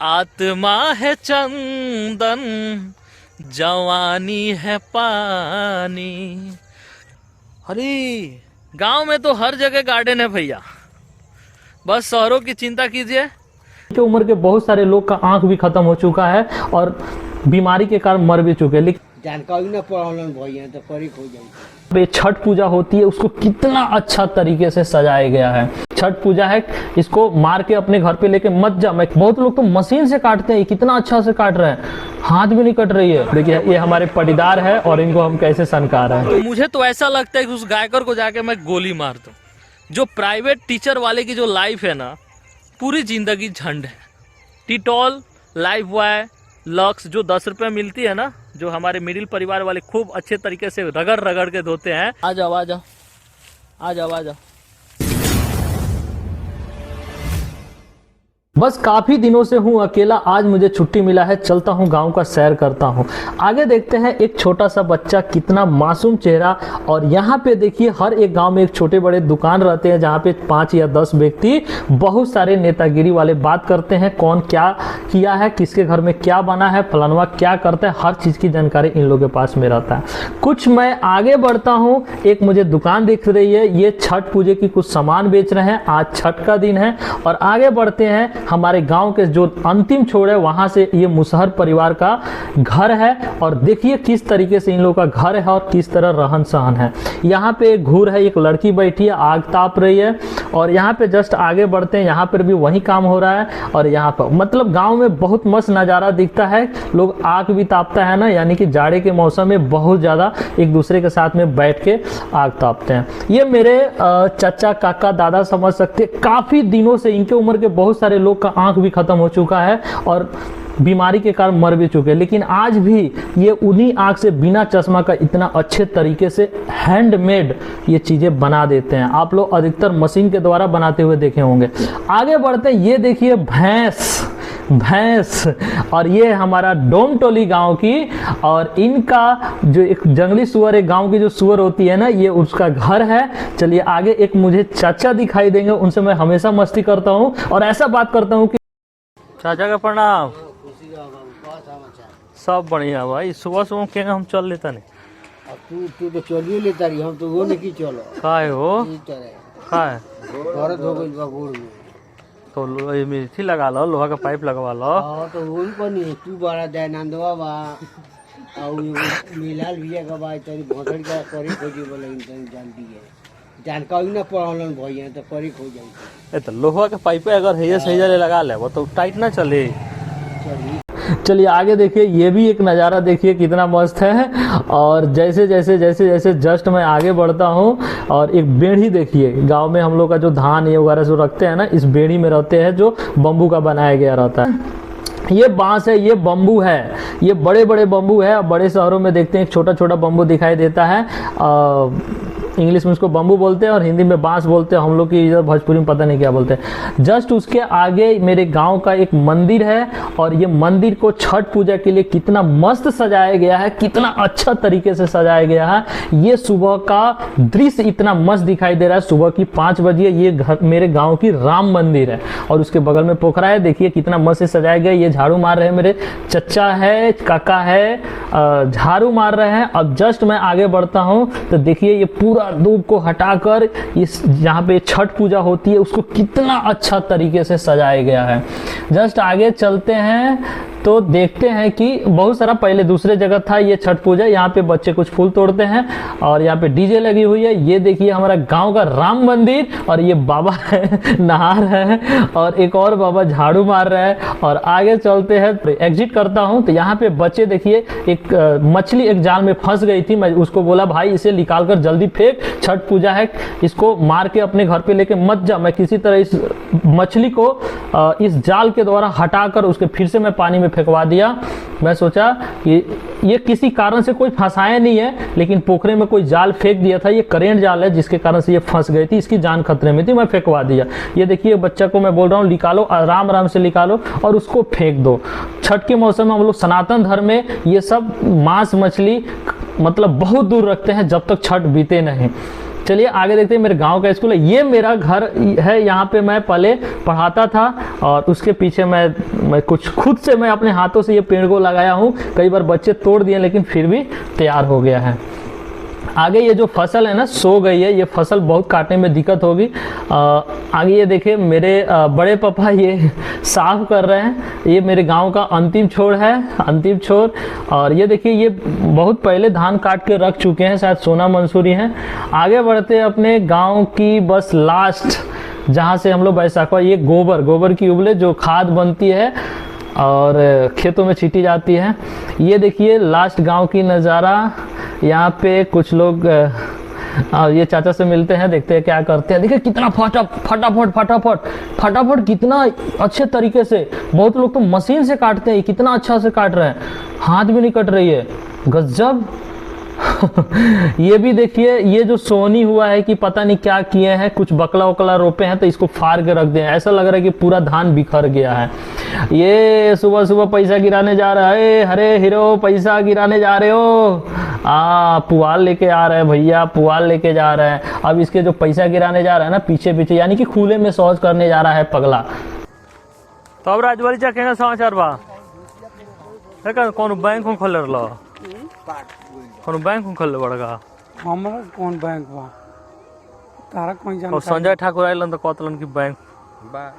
आत्मा है चंदन, जवानी है पानी। अरे गांव में तो हर जगह गार्डन है भैया, बस शहरों की चिंता कीजिए। की उम्र के बहुत सारे लोग का आंख भी खत्म हो चुका है और बीमारी के कारण मर भी चुके हैं। लेकिन जानकारी न पढ़लन भैया तो करी हो जाए। छठ पूजा होती है, उसको कितना अच्छा तरीके से सजाया गया है। छठ पूजा है, इसको मार के अपने घर पे लेके मत जा। बहुत लोग तो मशीन से काटते हैं, कितना अच्छा से काट रहे हैं, हाथ भी नहीं कट रही है। देखिए ये हमारे पटीदार है और इनको हम कैसे सनका रहे हैं। तो मुझे तो ऐसा लगता है कि उस गायकर को जाके मैं गोली मार दूं। जो प्राइवेट टीचर वाले की जो लाइफ है ना, पूरी जिंदगी झंड है। टिटॉल, लाइफ बॉय, लक्स जो 10 रुपये मिलती है ना, जो हमारे मिडिल परिवार वाले खूब अच्छे तरीके से रगड़ रगड़ के धोते हैं। आ जाओ आ जाओ आ जाओ आ जाओ। बस काफी दिनों से हूँ अकेला, आज मुझे छुट्टी मिला है, चलता हूँ गांव का सैर करता हूँ। आगे देखते हैं एक छोटा सा बच्चा, कितना मासूम चेहरा। और यहाँ पे देखिए हर एक गांव में एक छोटे बड़े दुकान रहते हैं जहाँ पे 5 या 10 व्यक्ति बहुत सारे नेतागिरी वाले बात करते हैं, कौन क्या किया है, किसके घर में क्या बना है, फलानवा क्या करता है, हर चीज की जानकारी इन लोगों के पास में रहता है। कुछ मैं आगे बढ़ता हूँ, एक मुझे दुकान दिख रही है, ये छठ पूजे की कुछ सामान बेच रहे हैं, आज छठ का दिन है। और आगे बढ़ते हैं, हमारे गांव के जो अंतिम छोर है वहां से ये मुसहर परिवार का घर है। और देखिए किस तरीके से इन लोगों का घर है और किस तरह रहन सहन है। यहाँ पे एक घूर है, एक लड़की बैठी है, आग ताप रही है। और यहाँ पे जस्ट आगे बढ़ते हैं, यहाँ पर भी वही काम हो रहा है। और यहाँ पर मतलब गांव में बहुत मस्त नज़ारा दिखता है। लोग आग भी तापता है ना, यानी कि जाड़े के मौसम में बहुत ज़्यादा एक दूसरे के साथ में बैठ के आग तापते हैं। ये मेरे चाचा, काका, दादा समझ सकते, काफ़ी दिनों से इनके उम्र के बहुत सारे लोग का आंख भी खत्म हो चुका है और बीमारी के कारण मर भी चुके हैं। लेकिन आज भी ये उन्हीं आंख से बिना चश्मा का इतना अच्छे तरीके से हैंडमेड ये चीज़ें बना देते हैं। आप लोग अधिकतर मशीन के द्वारा बनाते हुए देखे होंगे। आगे बढ़ते हैं, ये देखिए भैंस और ये हमारा डोमटोली गांव की, और इनका जो एक जंगली सुअर है, गांव की जो सुअर होती है ना, ये उसका घर है। चलिए आगे एक मुझे चाचा दिखाई देंगे, उनसे मैं हमेशा मस्ती करता हूँ और ऐसा बात करता हूँ कि चाचा का प्रणाम। सब बढ़िया भाई, सुबह सुबह के हम चल लेता नहीं। तू तो चलिए लेता रही, हम तो वो नहीं चलो। काय हो काय औरत हो गई बाबूर में तो मिर्ची लगा लो, लोहा का पाइप लगवा लो। तो वो को नहीं, तू बड़ा दयानंदवा बा और मिलाल भैया का बा, तेरी भोसड़ का करी खोजी बोले जानती है। जानकारी न पढ़लन भैया तो करी खो जाए। तो लोहा का पाइप अगर है सही जगह लगा ले, वो तो टाइट ना चले। चलिए आगे देखिए, ये भी एक नज़ारा देखिए कितना मस्त है। और जैसे जैसे जैसे जैसे जस्ट मैं आगे बढ़ता हूँ, और एक बेड़ी देखिए, गांव में हम लोग का जो धान ये वगैरह जो रखते हैं ना, इस बेड़ी में रहते हैं, जो बम्बू का बनाया गया रहता है। ये बांस है, ये बम्बू है, ये बड़े बड़े बम्बू है। बड़े शहरों में देखते हैं एक छोटा छोटा बम्बू दिखाई देता है। इंग्लिश में उसको बम्बू बोलते हैं और हिंदी में बांस बोलते हैं। हम लोग की इधर भोजपुरी में पता नहीं क्या बोलते हैं। जस्ट उसके आगे मेरे गांव का एक मंदिर है, और ये मंदिर को छठ पूजा के लिए कितना मस्त सजाया गया है, कितना अच्छा तरीके से सजाया गया है। ये सुबह का दृश्य इतना मस्त दिखाई दे रहा है। सुबह की 5 बजे ये घर मेरे गाँव की राम मंदिर है, और उसके बगल में पोखरा है। देखिए कितना मस्त से सजाया गया। ये झाड़ू मार रहे हैं, मेरे चचा है, काका है, झाड़ू मार रहे हैं। अब जस्ट मैं आगे बढ़ता हूँ तो देखिए ये पूरा धूप को हटाकर इस जहाँ पे छठ पूजा होती है उसको कितना अच्छा तरीके से सजाया गया है। जस्ट आगे चलते हैं तो देखते हैं कि बहुत सारा पहले दूसरे जगह था ये छठ पूजा। यहाँ पे बच्चे कुछ फूल तोड़ते हैं और यहाँ पे डीजे लगी हुई है। ये देखिए हमारा गांव का राम मंदिर, और ये बाबा है नहा रहे हैं, और एक और बाबा झाड़ू मार रहे हैं। और आगे चलते हैं, एग्जिट करता हूँ तो यहाँ पे बच्चे देखिए, एक मछली एक जाल में फंस गई थी। मैं उसको बोला भाई इसे निकाल कर जल्दी फेंक, छठ पूजा है, इसको मार के अपने घर पे लेके मत जा। मैं किसी तरह इस मछली को इस जाल के द्वारा हटाकर उसके फिर से मैं पानी में फेंकवा दिया। मैं सोचा कि ये किसी कारण से कोई फंसाया नहीं है, लेकिन पोखरे में कोई जाल फेंक दिया था। ये करेंट जाल है जिसके कारण से ये फंस गई थी, इसकी जान खतरे में थी, मैं फेंकवा दिया। ये देखिए बच्चा को मैं बोल रहा हूँ निकालो, आराम आराम से निकालो और उसको फेंक दो। छठ के मौसम में हम लोग सनातन धर्म में ये सब मांस मछली मतलब बहुत दूर रखते हैं जब तक छठ बीते नहीं। चलिए आगे देखते हैं। मेरे गांव का स्कूल है, ये मेरा घर है, यहाँ पे मैं पहले पढ़ाता था और उसके पीछे मैं कुछ खुद से मैं अपने हाथों से ये पेड़ को लगाया हूँ। कई बार बच्चे तोड़ दिए लेकिन फिर भी तैयार हो गया है। आगे ये जो फसल है ना सो गई है, ये फसल बहुत काटने में दिक्कत होगी। आगे ये देखिए मेरे बड़े पापा ये साफ कर रहे हैं। ये मेरे गांव का अंतिम छोर है, अंतिम छोर। और ये देखिए ये बहुत पहले धान काट के रख चुके हैं, शायद सोना मंसूरी हैं। आगे बढ़ते हैं अपने गांव की बस लास्ट, जहां से हम लोग बैसाखा, ये गोबर की उबले जो खाद बनती है और खेतों में छीटी जाती है। ये देखिए लास्ट गांव की नज़ारा। यहाँ पे कुछ लोग ये चाचा से मिलते हैं, देखते हैं क्या करते हैं। देखिए कितना फटाफट कितना अच्छे तरीके से। बहुत लोग तो मशीन से काटते हैं, कितना अच्छा से काट रहे हैं, हाथ भी नहीं कट रही है, गजब। ये भी देखिए ये जो सोनी हुआ है कि पता नहीं क्या किए हैं, कुछ बकला वकला रोपे हैं तो इसको फाड़ के रख दिए। ऐसा लग रहा है कि पूरा धान बिखर गया है। ये सुबह सुबह पैसा गिराने जा रहा है, अरे हीरो पैसा गिराने जा रहे हो, पुआल लेके आ रहे हैं भैया, पुआल लेके जा रहे हैं। अब इसके जो पैसा गिराने जा रहा है ना पीछे पीछे, यानी कि खुले में शौच करने जा रहा है पगला। तो अब राजवाड़ी जा के समाचार बा कौन बैंक खोल रहा, कौन बैंक खोल बड़का हमरा कौन बैंक बा तारा कोई जान। और संजय ठाकुर आइलन तो कहतलन कि बैंक बा।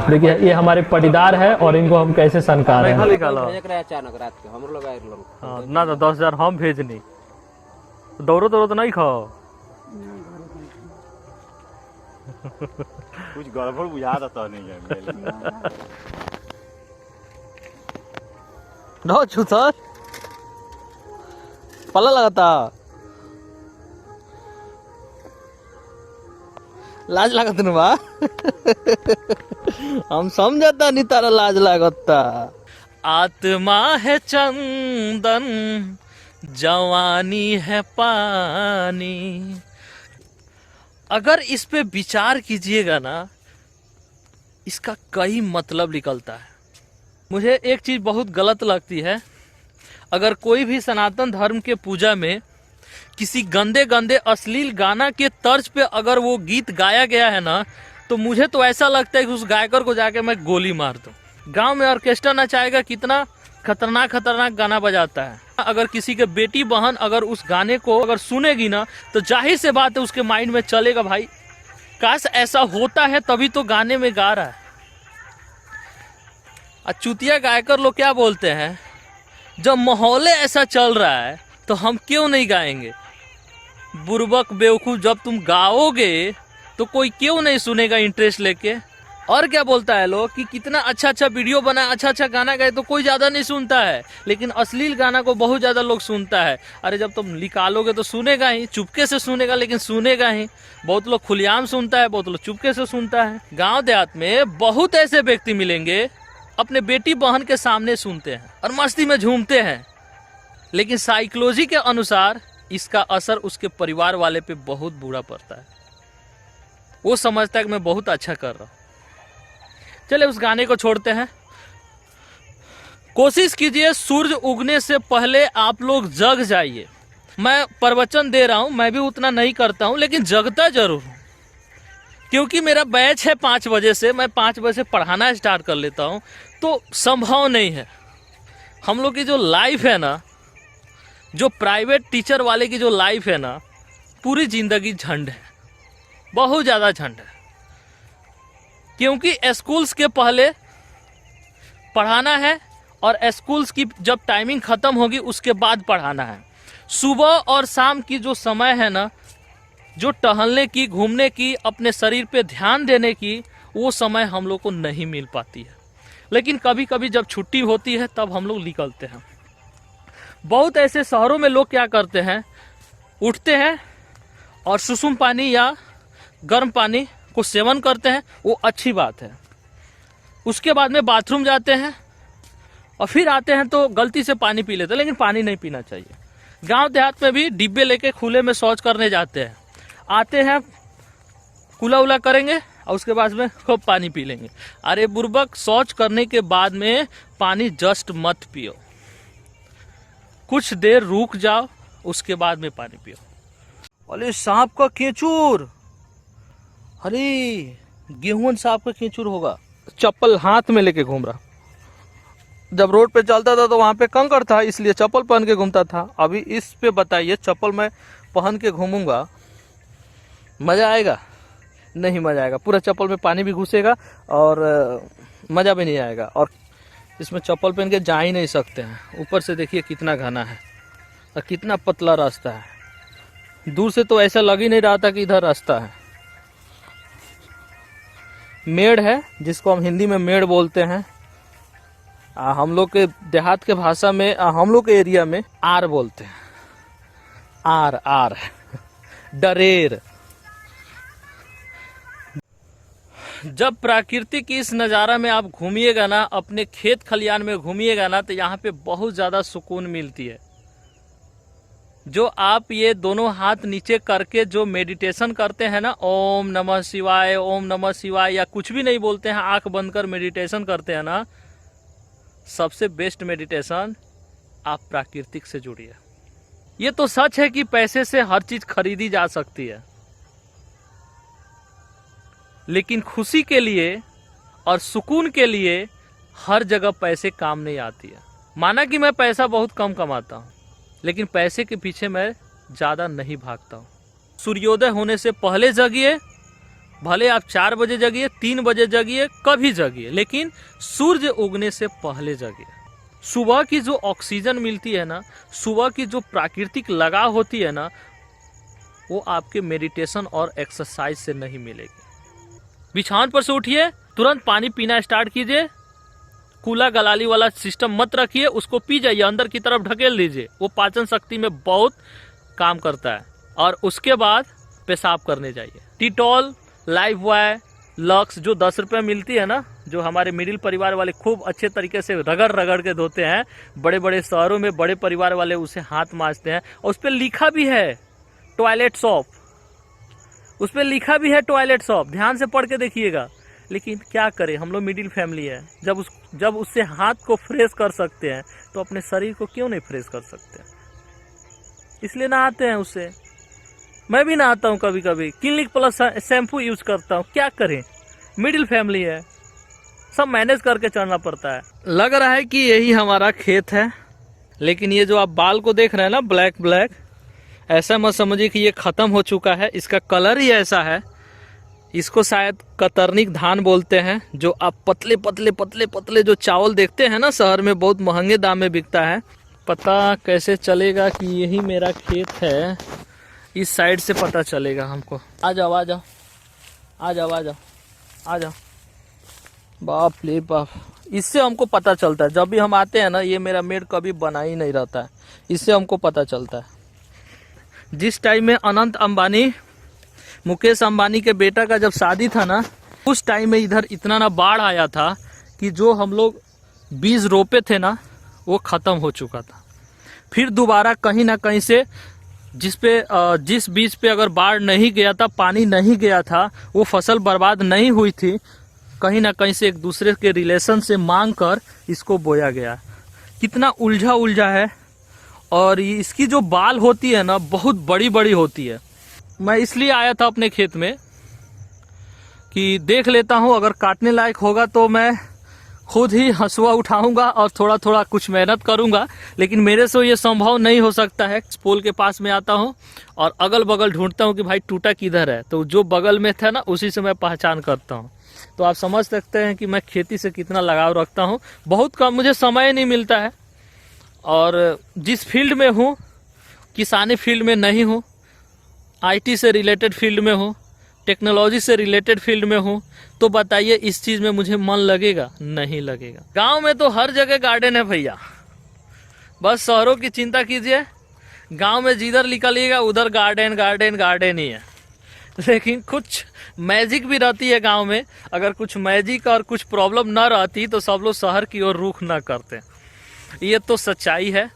देखिए ये हमारे पटीदार है और इनको हम कैसे सनका रहे हैं। ना तो 10,000 हम भेजनी, दौड़ो तो नहीं खाओ। कुछ गड़बड़ बुझा तो नहीं है नो सर पल्ला लगाता, लाज लागत न बा। हम समझता नहीं तारा लाज लागता। आत्मा है चंदन, जवानी है पानी। अगर इस पे विचार कीजिएगा ना, इसका कई मतलब निकलता है। मुझे एक चीज बहुत गलत लगती है, अगर कोई भी सनातन धर्म के पूजा में किसी गंदे गंदे अश्लील गाना के तर्ज पे अगर वो गीत गाया गया है ना, तो मुझे तो ऐसा लगता है कि उस गायकर को जाके मैं गोली मार दूं। गांव में ऑर्केस्ट्रा नचाएगा, कितना खतरनाक खतरनाक गाना बजाता है। अगर किसी के बेटी बहन अगर उस गाने को अगर सुनेगी ना, तो जाहिर से बात है उसके माइंड में चलेगा भाई काश ऐसा होता है तभी तो गाने में गा रहा है। चूतिया गायकर लोग क्या बोलते हैं, जब माहौल ऐसा चल रहा है तो हम क्यों नहीं गाएंगे। बुर्बक बेवकूफ, जब तुम गाओगे तो कोई क्यों नहीं सुनेगा इंटरेस्ट लेके। और क्या बोलता है लोग कि कितना अच्छा अच्छा वीडियो बना, अच्छा अच्छा गाना गाए तो कोई ज़्यादा नहीं सुनता है, लेकिन अश्लील गाना को बहुत ज़्यादा लोग सुनता है। अरे जब तुम निकालोगे तो सुनेगा ही, चुपके से सुनेगा लेकिन सुनेगा ही। बहुत लोग खुलेआम सुनता है, बहुत लोग चुपके से सुनता है। गाँव देहात में बहुत ऐसे व्यक्ति मिलेंगे अपने बेटी बहन के सामने सुनते हैं और मस्ती में झूमते हैं, लेकिन साइकोलॉजी के अनुसार इसका असर उसके परिवार वाले पे बहुत बुरा पड़ता है। वो समझता है कि मैं बहुत अच्छा कर रहा हूँ। चले उस गाने को छोड़ते हैं। कोशिश कीजिए सूरज उगने से पहले आप लोग जग जाइए। मैं प्रवचन दे रहा हूँ, मैं भी उतना नहीं करता हूँ, लेकिन जगता जरूर हूँ, क्योंकि मेरा बैच है 5 बजे से। मैं 5 बजे से पढ़ाना स्टार्ट कर लेता हूँ, तो संभव नहीं है। हम लोग की जो लाइफ है ना, जो प्राइवेट टीचर वाले की जो लाइफ है ना, पूरी ज़िंदगी झंड है, बहुत ज़्यादा झंड है। क्योंकि स्कूल्स के पहले पढ़ाना है और स्कूल्स की जब टाइमिंग ख़त्म होगी उसके बाद पढ़ाना है। सुबह और शाम की जो समय है ना, जो टहलने की, घूमने की, अपने शरीर पे ध्यान देने की, वो समय हम लोग को नहीं मिल पाती है। लेकिन कभी कभी जब छुट्टी होती है तब हम लोग निकलते हैं। बहुत ऐसे शहरों में लोग क्या करते हैं, उठते हैं और सुसुम पानी या गर्म पानी को सेवन करते हैं, वो अच्छी बात है। उसके बाद में बाथरूम जाते हैं और फिर आते हैं तो गलती से पानी पी लेते हैं, लेकिन पानी नहीं पीना चाहिए। गांव देहात में भी डिब्बे लेके खुले में शौच करने जाते हैं, आते हैं कुला उला करेंगे और उसके बाद में खूब पानी पी लेंगे। अरे बुर्बक, शौच करने के बाद में पानी जस्ट मत पियो, कुछ देर रुक जाओ, उसके बाद में पानी पियो। अरे सांप का केंचुर, अरे गेहूं सांप का केंचुर होगा। चप्पल हाथ में लेके घूम रहा। जब रोड पे चलता था तो वहां पे कंकड़ था, इसलिए चप्पल पहन के घूमता था। अभी इस पे बताइए, चप्पल मैं पहन के घूमूंगा, मजा आएगा? नहीं मजा आएगा। पूरा चप्पल में पानी भी घुसेगा और मजा भी नहीं आएगा। और इसमें चप्पल पहन के जा ही नहीं सकते हैं। ऊपर से देखिए कितना घना है और कितना पतला रास्ता है। दूर से तो ऐसा लग ही नहीं रहा था कि इधर रास्ता है। मेड़ है, जिसको हम हिंदी में मेड़ बोलते हैं। हम लोग के देहात के भाषा में, हम लोग के एरिया में आर बोलते हैं। आर आर डरेर। जब प्राकृतिक इस नज़ारा में आप घूमिएगा ना, अपने खेत खलियान में घूमिएगा ना, तो यहाँ पे बहुत ज़्यादा सुकून मिलती है। जो आप ये दोनों हाथ नीचे करके जो मेडिटेशन करते हैं ना, ओम नमः शिवाय, ओम नमः शिवाय, या कुछ भी नहीं बोलते हैं, आंख बंद कर मेडिटेशन करते हैं ना, सबसे बेस्ट मेडिटेशन, आप प्राकृतिक से जुड़िए। ये तो सच है कि पैसे से हर चीज खरीदी जा सकती है, लेकिन खुशी के लिए और सुकून के लिए हर जगह पैसे काम नहीं आती है। माना कि मैं पैसा बहुत कम कमाता हूँ, लेकिन पैसे के पीछे मैं ज़्यादा नहीं भागता हूँ। सूर्योदय होने से पहले जगिए, भले आप 4 बजे जगिए, 3 बजे जगिए, कभी जगिए, लेकिन सूर्य उगने से पहले जगिए। सुबह की जो ऑक्सीजन मिलती है ना, सुबह की जो प्राकृतिक लगाव होती है ना, वो आपके मेडिटेशन और एक्सरसाइज से नहीं मिलेगी। बिछावन पर से उठिए, तुरंत पानी पीना स्टार्ट कीजिए। कूला गलाली वाला सिस्टम मत रखिए, उसको पी जाइए, अंदर की तरफ ढकेल दीजिए। वो पाचन शक्ति में बहुत काम करता है। और उसके बाद पेशाब करने जाइए। टीटॉल, लाइफ बॉय, लक्स जो 10 रुपये मिलती है ना, जो हमारे मिडिल परिवार वाले खूब अच्छे तरीके से रगड़ रगड़ के धोते हैं। बड़े बड़े शहरों में बड़े परिवार वाले उसे हाथ मांजते हैं, और उस पर लिखा भी है टॉयलेट सॉप, उस पर लिखा भी है टॉयलेट सॉप, ध्यान से पढ़ के देखिएगा। लेकिन क्या करें, हम लोग मिडिल फैमिली है, जब उससे हाथ को फ्रेश कर सकते हैं तो अपने शरीर को क्यों नहीं फ्रेश कर सकते, इसलिए नहाते हैं उससे। मैं भी नहाता हूँ कभी कभी, क्लिनिक प्लस शैम्पू यूज करता हूँ। क्या करें, मिडिल फैमिली है, सब मैनेज करके चलना पड़ता है। लग रहा है कि यही हमारा खेत है, लेकिन ये जो आप बाल को देख रहे हैं ना, ब्लैक ब्लैक, ऐसा मत समझिए कि ये खत्म हो चुका है। इसका कलर ही ऐसा है। इसको शायद कतरनिक धान बोलते हैं। जो आप पतले पतले पतले पतले जो चावल देखते हैं ना, शहर में बहुत महंगे दाम में बिकता है। पता कैसे चलेगा कि यही मेरा खेत है? इस साइड से पता चलेगा हमको। आ जाओ आ जाओ आ जाओ आ जाओ आ जाओ। बाप रे बाप, इससे हमको पता चलता है। जब भी हम आते हैं ना, ये मेरा मेड़ कभी बना ही नहीं रहता है, इससे हमको पता चलता है। जिस टाइम में अनंत अंबानी, मुकेश अंबानी के बेटा का जब शादी था ना, उस टाइम में इधर इतना ना बाढ़ आया था कि जो हम लोग बीज रोपे थे ना, वो खत्म हो चुका था। फिर दोबारा कहीं ना कहीं से जिस बीज पे अगर बाढ़ नहीं गया था, पानी नहीं गया था, वो फसल बर्बाद नहीं हुई थी, कहीं ना कहीं से एक दूसरे के रिलेशन से मांग कर इसको बोया गया। कितना उलझा उलझा है। और इसकी जो बाल होती है ना, बहुत बड़ी बड़ी होती है। मैं इसलिए आया था अपने खेत में कि देख लेता हूँ, अगर काटने लायक होगा तो मैं खुद ही हंसुआ उठाऊंगा और थोड़ा थोड़ा कुछ मेहनत करूंगा। लेकिन मेरे से ये संभव नहीं हो सकता है। पोल के पास में आता हूँ और अगल बगल ढूंढता हूँ कि भाई टूटा किधर है, तो जो बगल में था ना, उसी से मैं पहचान करता हूँ। तो आप समझ सकते हैं कि मैं खेती से कितना लगाव रखता हूँ। बहुत कम, मुझे समय नहीं मिलता है, और जिस फील्ड में हूँ, किसानी फील्ड में नहीं हूँ, IT से रिलेटेड फील्ड में हूँ, टेक्नोलॉजी से रिलेटेड फील्ड में हूँ, तो बताइए इस चीज़ में मुझे मन लगेगा? नहीं लगेगा। गांव में तो हर जगह गार्डन है भैया, बस शहरों की चिंता कीजिए। गांव में जिधर निकलिएगा उधर गार्डन गार्डन गार्डन ही है। लेकिन कुछ मैजिक भी रहती है गांव में। अगर कुछ मैजिक और कुछ प्रॉब्लम ना रहती तो सब लोग शहर की ओर रुख ना करते। ये तो सच्चाई है।